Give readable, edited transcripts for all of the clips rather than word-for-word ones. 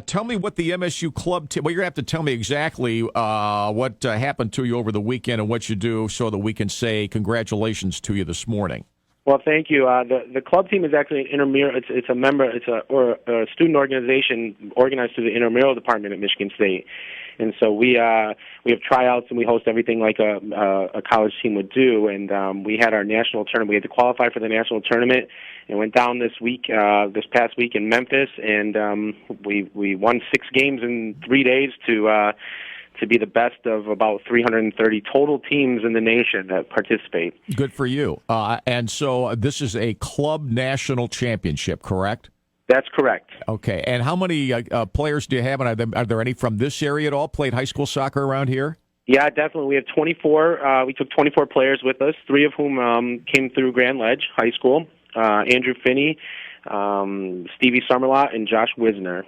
Tell me what the MSU club team. Well, you're going to have to tell me exactly what happened to you over the weekend and what you do so that we can say congratulations to you this morning. Well, thank you. The club team is actually an intramural. It's a student organization organized through the intramural department at Michigan State, and so we have tryouts and we host everything like a college team would do. And we had our national tournament. We had to qualify for the national tournament, and went down this past week in Memphis, and we won 6 games in 3 days to be the best of about 330 total teams in the nation that participate. Good for you. And so this is a club national championship, correct? That's correct. Okay. And how many players do you have? And are there any from this area at all? Played high school soccer around here? Yeah, definitely. We have 24. We took 24 players with us, 3 of whom came through Grand Ledge High School. Andrew Finney, Stevie Summerlot, and Josh Wisner.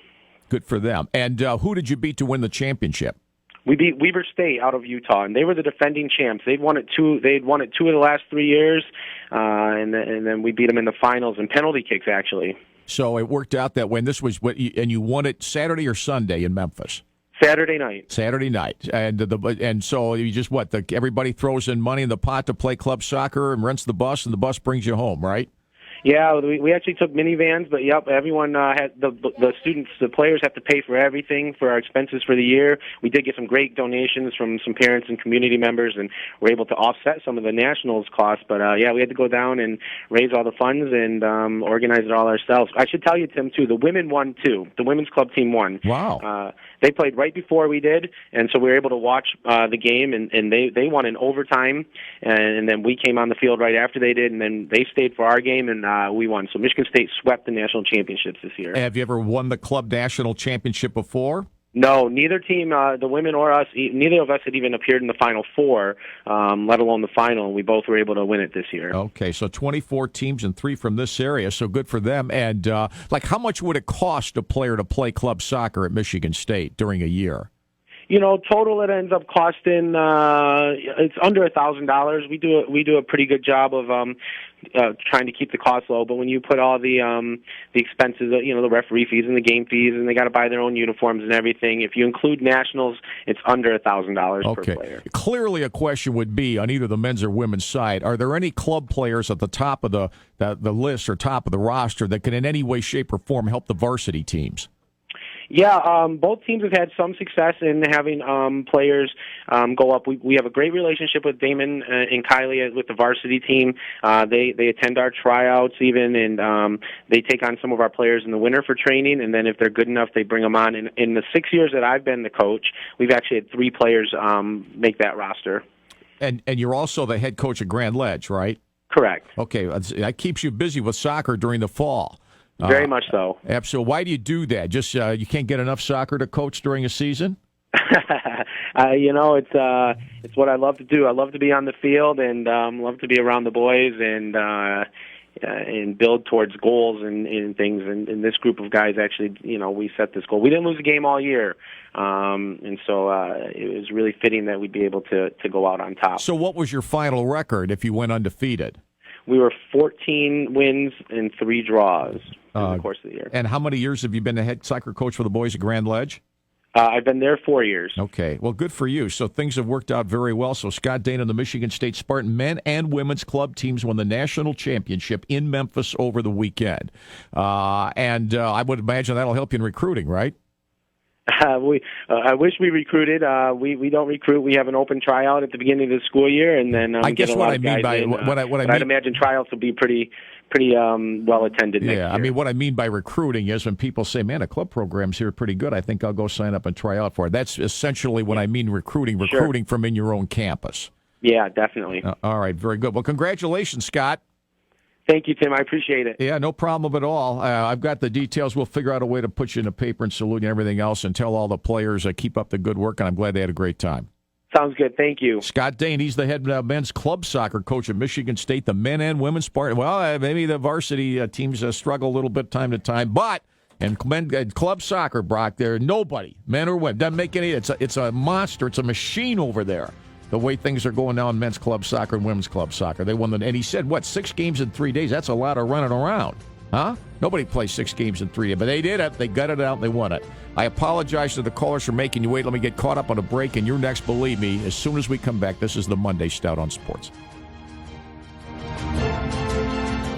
Good for them. And who did you beat to win the championship? We beat Weber State out of Utah, and they were the defending champs. They'd won it 2 of the last 3 years, and then we beat them in the finals in penalty kicks, actually. So it worked out that way. And this was and you won it Saturday or Sunday in Memphis? Saturday night. Saturday night, and so you just everybody throws in money in the pot to play club soccer and rents the bus, and the bus brings you home, right? Yeah, we actually took minivans, but yep, everyone had the students, the players have to pay for everything for our expenses for the year. We did get some great donations from some parents and community members, and were able to offset some of the nationals costs. But yeah, we had to go down and raise all the funds and organize it all ourselves. I should tell you, Tim, too, the women won too. The women's club team won. Wow. They played right before we did, and so we were able to watch the game, and they won in overtime, and then we came on the field right after they did, and then they stayed for our game, and we won. So Michigan State swept the national championships this year. Have you ever won the club national championship before? No, neither team, the women or us, neither of us had even appeared in the Final Four, let alone the final, and we both were able to win it this year. Okay, so 24 teams and 3 from this area, so good for them. And, how much would it cost a player to play club soccer at Michigan State during a year? Total it ends up costing it's under $1,000. We do a pretty good job of trying to keep the cost low. But when you put all the expenses, the referee fees and the game fees, and they got to buy their own uniforms and everything, if you include nationals, it's under $1,000 per player. Clearly, a question would be on either the men's or women's side: are there any club players at the top of the list or top of the roster that can in any way, shape, or form help the varsity teams? Yeah, both teams have had some success in having players go up. We have a great relationship with Damon and Kylie with the varsity team. They attend our tryouts even, and they take on some of our players in the winter for training, and then if they're good enough, they bring them on. In the 6 years that I've been the coach, we've actually had 3 players make that roster. And you're also the head coach at Grand Ledge, right? Correct. Okay, that keeps you busy with soccer during the fall. Very much so. Absolutely. Why do you do that? Just you can't get enough soccer to coach during a season? It's what I love to do. I love to be on the field and love to be around the boys and build towards goals and things. And this group of guys actually, we set this goal. We didn't lose a game all year, and so it was really fitting that we'd be able to go out on top. So what was your final record if you went undefeated? We were 14 wins and 3 draws in the course of the year. And how many years have you been the head soccer coach for the boys at Grand Ledge? I've been there 4 years. Okay. Well, good for you. So things have worked out very well. So Scott Dane and the Michigan State Spartan men and women's club teams won the national championship in Memphis over the weekend. And I would imagine that'll help you in recruiting, right? I wish we recruited. We don't recruit. We have an open tryout at the beginning of the school year, and then I guess what I mean by I'd imagine tryouts will be pretty well attended. Next year. I mean what I mean by recruiting is when people say, "Man, a club program's here pretty good. I think I'll go sign up and try out for it." That's essentially what I mean recruiting. Recruiting from in your own campus. Yeah, definitely. All right, very good. Well, congratulations, Scott. Thank you, Tim. I appreciate it. Yeah, no problem at all. I've got the details. We'll figure out a way to put you in a paper and salute you and everything else and tell all the players keep up the good work, and I'm glad they had a great time. Sounds good. Thank you. Scott Dane, he's the head men's club soccer coach at Michigan State, the men and women's Spartan. Well, maybe the varsity teams struggle a little bit time to time, but in club soccer, Brock, there nobody, men or women, doesn't make any. It's a monster. It's a machine over there. The way things are going now in men's club soccer and women's club soccer. They won and he said, 6 games in 3 days? That's a lot of running around. Huh? Nobody plays 6 games in 3 days, but they did it. They gutted it out and they won it. I apologize to the callers for making you wait. Let me get caught up on a break, and you're next, believe me, as soon as we come back. This is the Monday Staudt on Sports.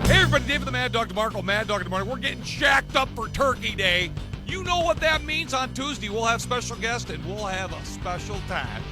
Hey everybody, David the Mad Dog DeMarco, Mad Dog DeMarco. We're getting jacked up for Turkey Day. You know what that means on Tuesday. We'll have special guests and we'll have a special time.